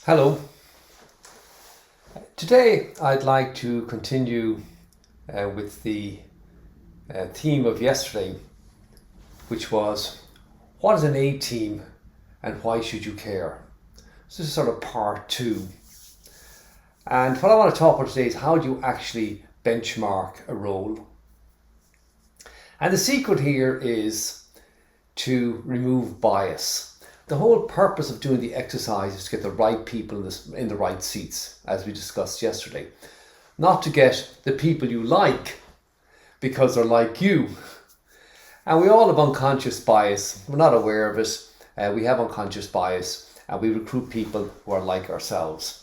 Hello. Today I'd like to continue with the theme of yesterday, which was what is an A team and why should you care? So this is sort of part two. And what I want to talk about today is how do you actually benchmark a role? And the secret here is to remove bias. The whole purpose of doing the exercise is to get the right people in the right seats, as we discussed yesterday. Not to get the people you like because they're like you. And we all have unconscious bias. We're not aware of it. We have unconscious bias and we recruit people who are like ourselves.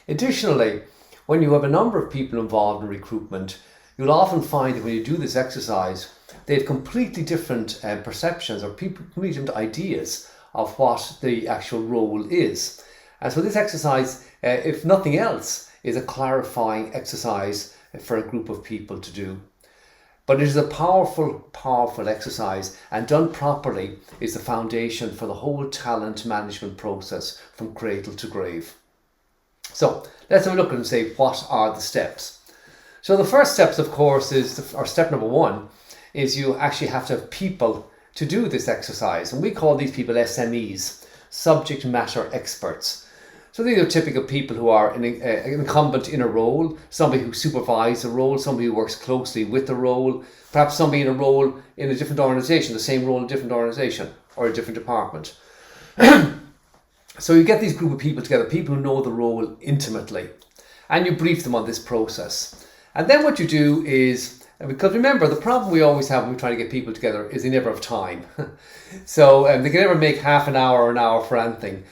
Additionally, when you have a number of people involved in recruitment, you'll often find that when you do this exercise, they have completely different perceptions or completely different ideas of what the actual role is. And so this exercise, if nothing else, is a clarifying exercise for a group of people to do. But it is a powerful, powerful exercise, and done properly is the foundation for the whole talent management process from cradle to grave. So let's have a look at it and say, what are the steps? So the first steps, of course, or step number one, is you actually have to have people to do this exercise. And we call these people SMEs, subject matter experts. So these are typical people who are an incumbent in a role, somebody who supervises a role, somebody who works closely with the role, perhaps somebody in a role in a different organisation, the same role in a different organisation or a different department. So you get these group of people together, people who know the role intimately, and you brief them on this process. And then what you do is, because remember, the problem we always have when we try to get people together is they never have time. So they can never make half an hour or an hour for anything.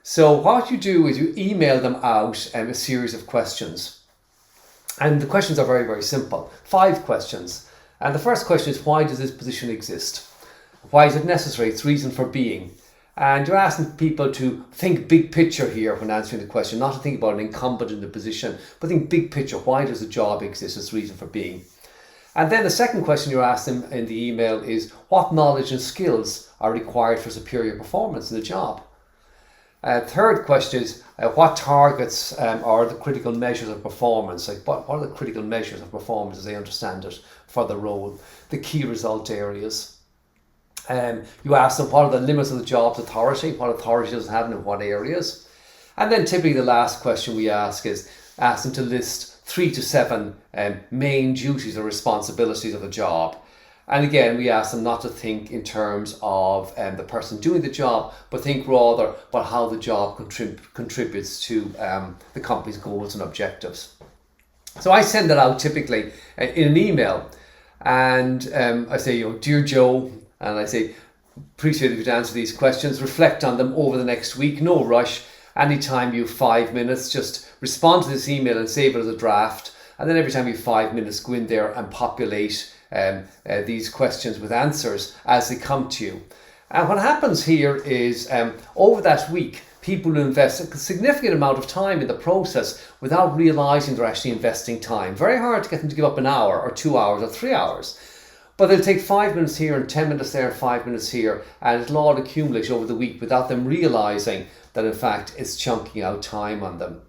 So what you do is you email them out a series of questions. And the questions are very, very simple. 5 questions. And the first question is, why does this position exist? Why is it necessary? Its reason for being. And you're asking people to think big picture here when answering the question, not to think about an incumbent in the position, but think big picture. Why does the job exist? Its reason for being. And then the second question you're asking in the email is, what knowledge and skills are required for superior performance in the job? Third question is, what targets are the critical measures of performance? Like what are the critical measures of performance as they understand it for the role? The key result areas. You ask them, what are the limits of the job's authority? What authority does it have and in what areas? And then typically the last question we ask is, ask them to list 3 to 7 main duties or responsibilities of the job. And again, we ask them not to think in terms of the person doing the job, but think rather about how the job contributes to the company's goals and objectives. So I send that out typically in an email, and I say, Dear Joe, and I say, appreciate if you'd answer these questions, reflect on them over the next week, no rush. Anytime you have 5 minutes, just respond to this email and save it as a draft. And then every time you have 5 minutes, go in there and populate these questions with answers as they come to you. And what happens here is over that week, people will invest a significant amount of time in the process without realising they're actually investing time. Very hard to get them to give up an hour or 2 hours or 3 hours. But they'll take 5 minutes here and 10 minutes there and 5 minutes here, and it'll all accumulate over the week without them realising that in fact it's chunking out time on them.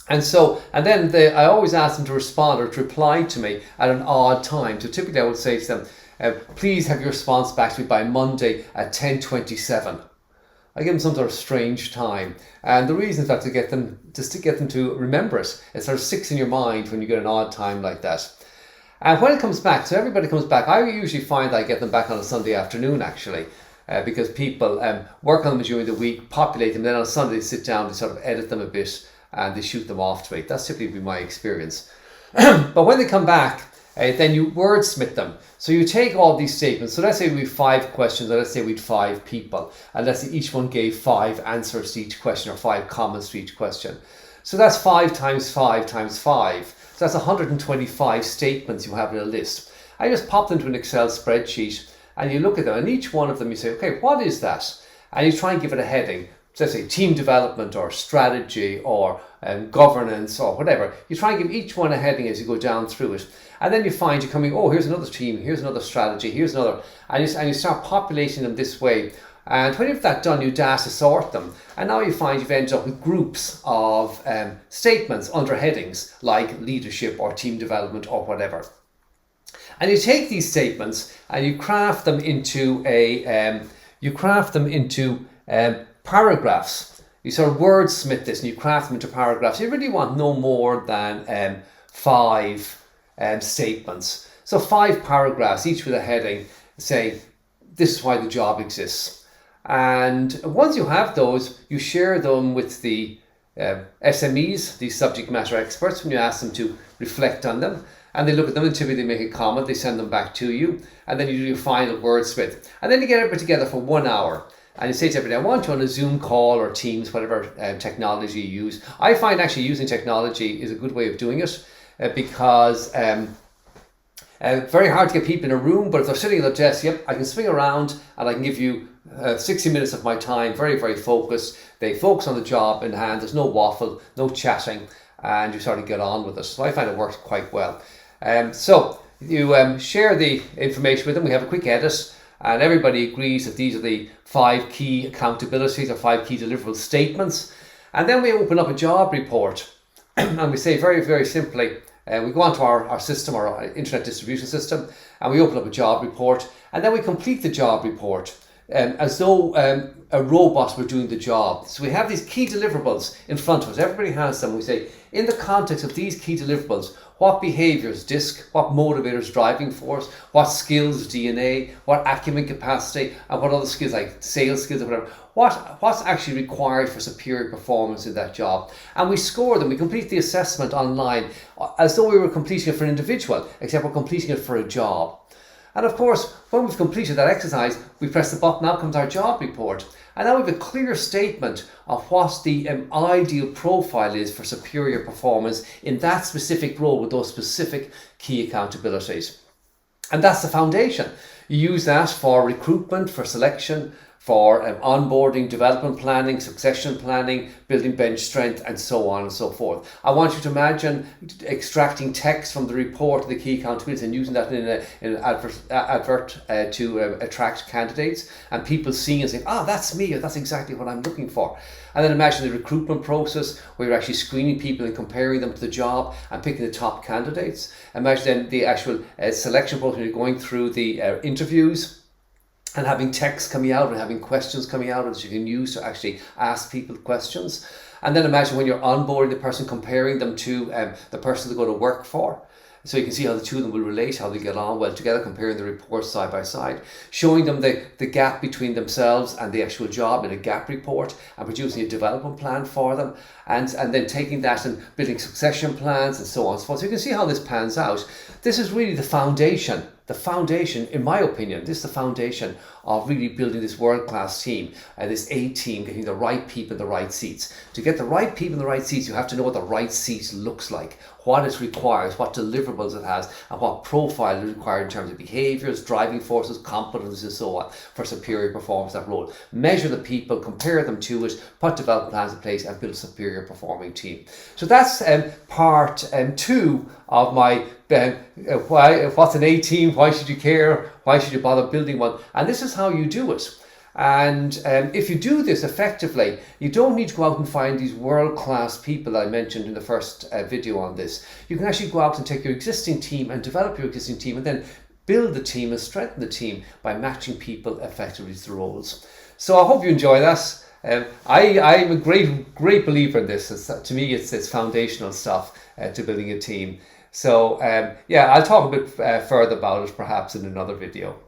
And then I always ask them to respond or to reply to me at an odd time. So typically I would say to them, please have your response back to me by Monday at 10:27. I give them some sort of strange time. And the reason is that to get them to remember it. It sort of sticks in your mind when you get an odd time like that. And when it comes back, so everybody comes back, I usually find that I get them back on a Sunday afternoon actually, because people work on them during the week, populate them, then on Sunday they sit down, they sort of edit them a bit and they shoot them off to me. That's typically been my experience. But when they come back, then you wordsmith them. So you take all these statements. So let's say we have 5 questions, or let's say we had 5 people, and let's say each one gave 5 answers to each question or 5 comments to each question. So that's 5 times 5 times 5. So that's 125 statements you have in a list. I just pop them into an Excel spreadsheet and you look at them, and each one of them you say, okay, what is that? And you try and give it a heading. So let's say team development or strategy or governance or whatever. You try and give each one a heading as you go down through it. And then you find you're coming, oh, here's another team, here's another strategy, here's another. And you start populating them this way. And when you've that done, you data sort them. And now you find you've ended up with groups of statements under headings like leadership or team development or whatever. And you take these statements and you craft them into paragraphs. You sort of wordsmith this and you craft them into paragraphs. You really want no more than 5 statements. So 5 paragraphs, each with a heading, say, this is why the job exists. And once you have those, you share them with the SMEs, these subject matter experts, when you ask them to reflect on them. And they look at them and typically make a comment, they send them back to you, and then you do your final wordsmith. And then you get everybody together for 1 hour. And you say to everybody, I want you on a Zoom call or Teams, whatever technology you use. I find actually using technology is a good way of doing it because very hard to get people in a room, but if they're sitting at the desk, yep, I can swing around and I can give you 60 minutes of my time, very, very focused. They focus on the job in hand, there's no waffle, no chatting, and you sort of get on with it. So I find it works quite well. So you share the information with them, we have a quick edit, and everybody agrees that these are the 5 key accountabilities or 5 key deliverable statements. And then we open up a job report and we say very, very simply, we go onto our system, our internet distribution system, and we open up a job report, and then we complete the job report as though a robot were doing the job. So we have these key deliverables in front of us. Everybody has them. We say, in the context of these key deliverables, what behaviours, DISC, what motivators, driving force, what skills, DNA, what acumen, capacity, and what other skills like sales skills or whatever, what's actually required for superior performance in that job. And we score them. We complete the assessment online as though we were completing it for an individual, except we're completing it for a job. And of course, when we've completed that exercise, we press the button, out comes our job report. And now we have a clear statement of what the ideal profile is for superior performance in that specific role with those specific key accountabilities. And that's the foundation. You use that for recruitment, for selection, for onboarding, development planning, succession planning, building bench strength, and so on and so forth. I want you to imagine extracting text from the report of the key accountabilities and using that in an advert to attract candidates, and people seeing and saying, that's me, or that's exactly what I'm looking for. And then imagine the recruitment process where you're actually screening people and comparing them to the job and picking the top candidates. Imagine then the actual selection process when you're going through the interviews, and having text coming out and having questions coming out that you can use to actually ask people questions. And then imagine when you're onboarding the person, comparing them to the person they're going to work for. So you can see how the two of them will relate, how they get on well together, comparing the reports side by side, showing them the gap between themselves and the actual job in a gap report, and producing a development plan for them, and then taking that and building succession plans and so on and so forth. So you can see how this pans out. This is really the foundation. The foundation, in my opinion, this is the foundation of really building this world-class team, this A team, getting the right people in the right seats. To get the right people in the right seats, you have to know what the right seat looks like, what it requires, what deliverables it has, and what profile is required in terms of behaviours, driving forces, competences, and so on for superior performance of that role. Measure the people, compare them to it, put development plans in place, and build a superior performing team. So that's part 2 of my what's an A team, why should you care, why should you bother building one, and this is how you do it. And if you do this effectively, you don't need to go out and find these world-class people that I mentioned in the first video on this. You can actually go out and take your existing team and develop your existing team, and then build the team and strengthen the team by matching people effectively to the roles. So I hope you enjoy that. I'm a great believer in this. To me, it's foundational stuff to building a team. So I'll talk a bit further about it perhaps in another video.